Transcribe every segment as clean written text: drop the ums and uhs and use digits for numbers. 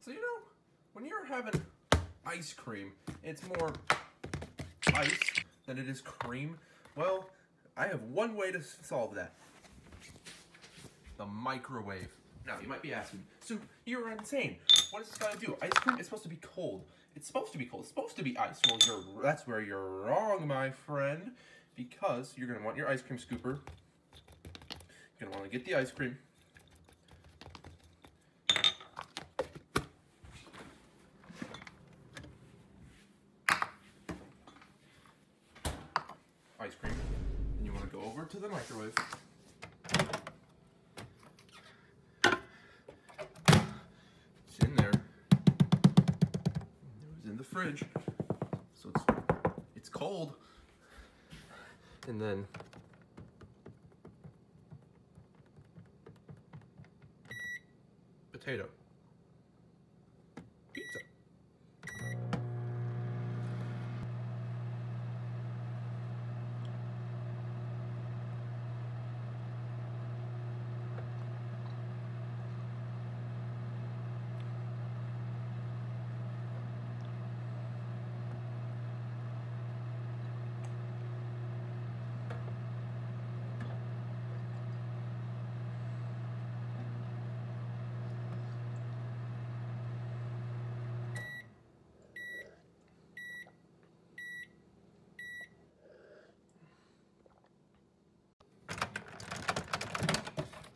So, you know, when you're having ice cream, it's more ice than it is cream. Well, I have one way to solve that. The microwave. Now, you might be asking, so you're insane. What is this got to do? Ice cream is supposed to be cold. It's supposed to be cold. It's supposed to be ice. Well, that's where you're wrong, my friend, because you're going to want your ice cream scooper. You're going to want to get the ice cream. Ice cream. And you want to go over to the microwave. It's in there. It was in the fridge. So it's cold. And then potato. Pizza.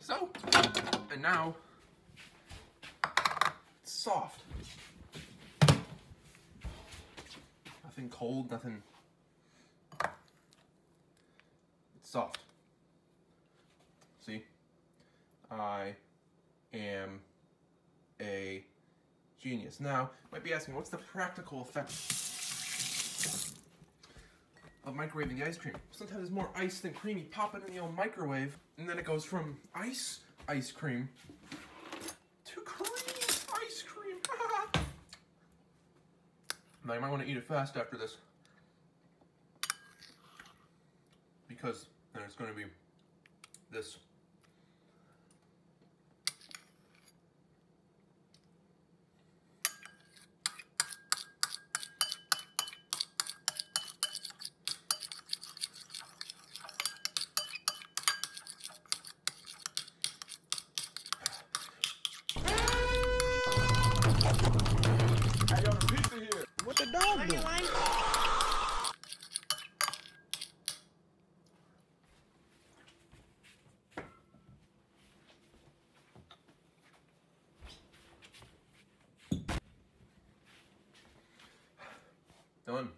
So, and now, it's soft. Nothing cold, nothing. It's soft. See? I am a genius. Now, you might be asking, what's the practical effect of microwaving the ice cream? Sometimes there's more ice than cream. You pop it in the old microwave, and then it goes from ice cream to cream ice cream. Now, you might want to eat it fast after this, because then it's going to be this. What the dog doing? Done.